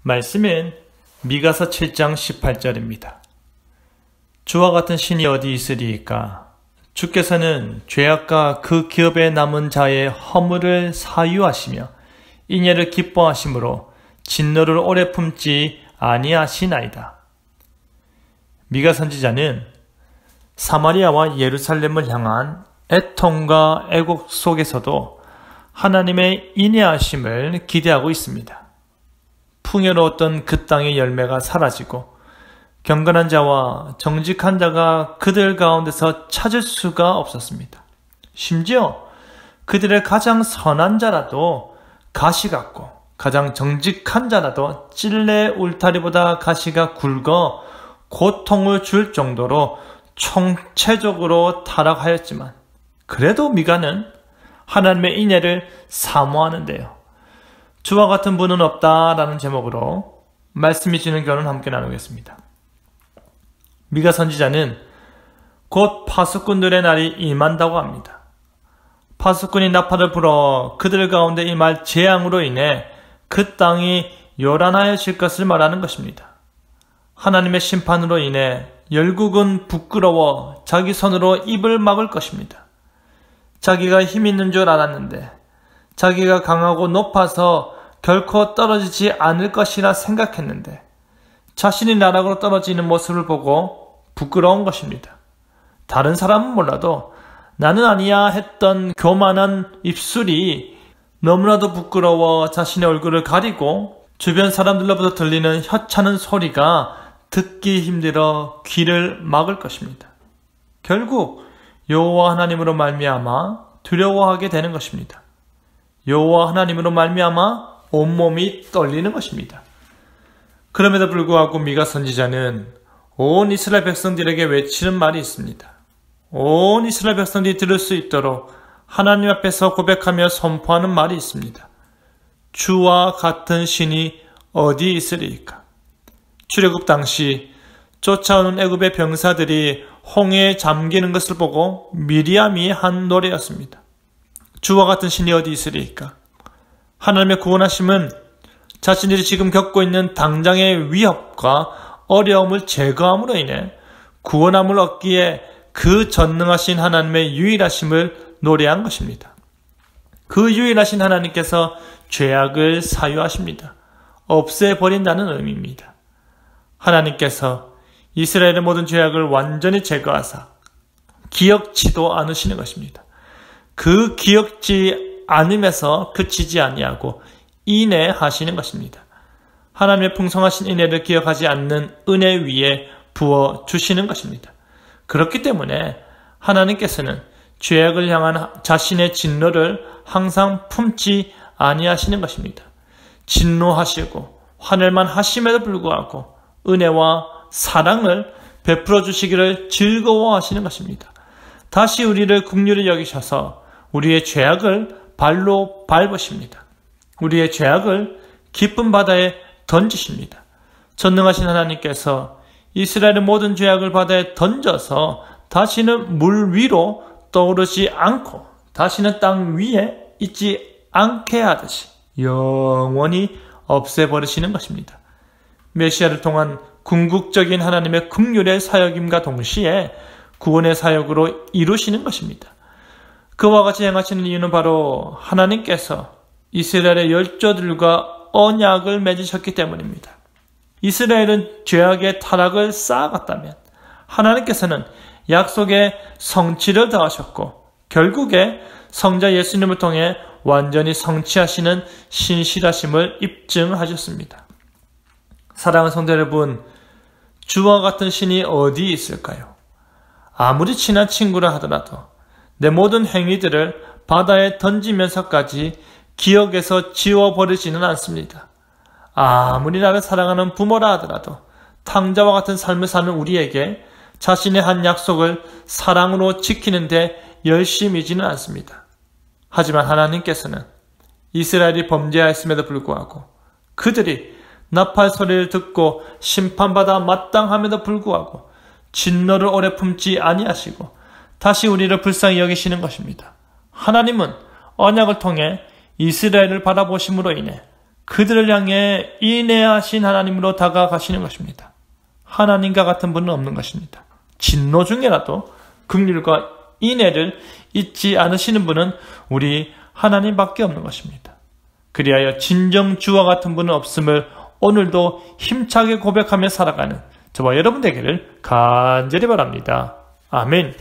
말씀은 미가서 7장 18절입니다. 주와 같은 신이 어디 있으리이까? 주께서는 죄악과 그 기업에 남은 자의 허물을 사유하시며 인애를 기뻐하심으로 진노를 오래 품지 아니하시나이다. 미가 선지자는 사마리아와 예루살렘을 향한 애통과 애곡 속에서도 하나님의 인애하심을 기대하고 있습니다. 풍요로웠던 그 땅의 열매가 사라지고 경건한 자와 정직한 자가 그들 가운데서 찾을 수가 없었습니다. 심지어 그들의 가장 선한 자라도 가시 같고 가장 정직한 자라도 찔레 울타리보다 가시가 굵어 고통을 줄 정도로 총체적으로 타락하였지만 그래도 미가는 하나님의 인애를 사모하는데요. 주와 같은 분은 없다라는 제목으로 말씀이 주는 교훈을 함께 나누겠습니다. 미가 선지자는 곧 파수꾼들의 날이 임한다고 합니다. 파수꾼이 나팔을 불어 그들 가운데 임할 재앙으로 인해 그 땅이 요란하여질 것을 말하는 것입니다. 하나님의 심판으로 인해 열국은 부끄러워 자기 손으로 입을 막을 것입니다. 자기가 힘 있는 줄 알았는데 자기가 강하고 높아서 결코 떨어지지 않을 것이라 생각했는데 자신이 나락으로 떨어지는 모습을 보고 부끄러운 것입니다. 다른 사람은 몰라도 나는 아니야 했던 교만한 입술이 너무나도 부끄러워 자신의 얼굴을 가리고 주변 사람들로부터 들리는 혀차는 소리가 듣기 힘들어 귀를 막을 것입니다. 결국 여호와 하나님으로 말미암아 두려워하게 되는 것입니다. 여호와 하나님으로 말미암아 온몸이 떨리는 것입니다. 그럼에도 불구하고 미가 선지자는 온 이스라엘 백성들에게 외치는 말이 있습니다. 온 이스라엘 백성들이 들을 수 있도록 하나님 앞에서 고백하며 선포하는 말이 있습니다. 주와 같은 신이 어디 있으리이까? 출애굽 당시 쫓아오는 애굽의 병사들이 홍해에 잠기는 것을 보고 미리암이 한 노래였습니다. 주와 같은 신이 어디 있으리이까? 하나님의 구원하심은 자신들이 지금 겪고 있는 당장의 위협과 어려움을 제거함으로 인해 구원함을 얻기에 그 전능하신 하나님의 유일하심을 노래한 것입니다. 그 유일하신 하나님께서 죄악을 사유하십니다. 없애버린다는 의미입니다. 하나님께서 이스라엘의 모든 죄악을 완전히 제거하사 기억지도 않으시는 것입니다. 그 기억지 않음에서 그치지 아니하고 인애하시는 것입니다. 하나님의 풍성하신 인애를 기억하지 않는 은혜 위에 부어주시는 것입니다. 그렇기 때문에 하나님께서는 죄악을 향한 자신의 진노를 항상 품지 아니하시는 것입니다. 진노하시고 화낼만 하심에도 불구하고 은혜와 사랑을 베풀어 주시기를 즐거워하시는 것입니다. 다시 우리를 긍휼히 여기셔서 우리의 죄악을 발로 밟으십니다. 우리의 죄악을 깊은 바다에 던지십니다. 전능하신 하나님께서 이스라엘의 모든 죄악을 바다에 던져서 다시는 물 위로 떠오르지 않고 다시는 땅 위에 있지 않게 하듯이 영원히 없애버리시는 것입니다. 메시아를 통한 궁극적인 하나님의 긍휼의 사역임과 동시에 구원의 사역으로 이루시는 것입니다. 그와 같이 행하시는 이유는 바로 하나님께서 이스라엘의 열조들과 언약을 맺으셨기 때문입니다. 이스라엘은 죄악의 타락을 쌓아갔다면 하나님께서는 약속의 성취를 더하셨고 결국에 성자 예수님을 통해 완전히 성취하시는 신실하심을 입증하셨습니다. 사랑하는 성도 여러분, 주와 같은 신이 어디 있을까요? 아무리 친한 친구라 하더라도 내 모든 행위들을 바다에 던지면서까지 기억에서 지워버리지는 않습니다. 아무리 나를 사랑하는 부모라 하더라도 탕자와 같은 삶을 사는 우리에게 자신의 한 약속을 사랑으로 지키는데 열심이지는 않습니다. 하지만 하나님께서는 이스라엘이 범죄하였음에도 불구하고 그들이 나팔 소리를 듣고 심판받아 마땅함에도 불구하고 진노를 오래 품지 아니하시고 다시 우리를 불쌍히 여기시는 것입니다. 하나님은 언약을 통해 이스라엘을 바라보심으로 인해 그들을 향해 인애하신 하나님으로 다가가시는 것입니다. 하나님과 같은 분은 없는 것입니다. 진노 중에라도 긍휼과 인애를 잊지 않으시는 분은 우리 하나님밖에 없는 것입니다. 그리하여 진정 주와 같은 분은 없음을 오늘도 힘차게 고백하며 살아가는 저와 여러분 되기를 간절히 바랍니다. 아멘.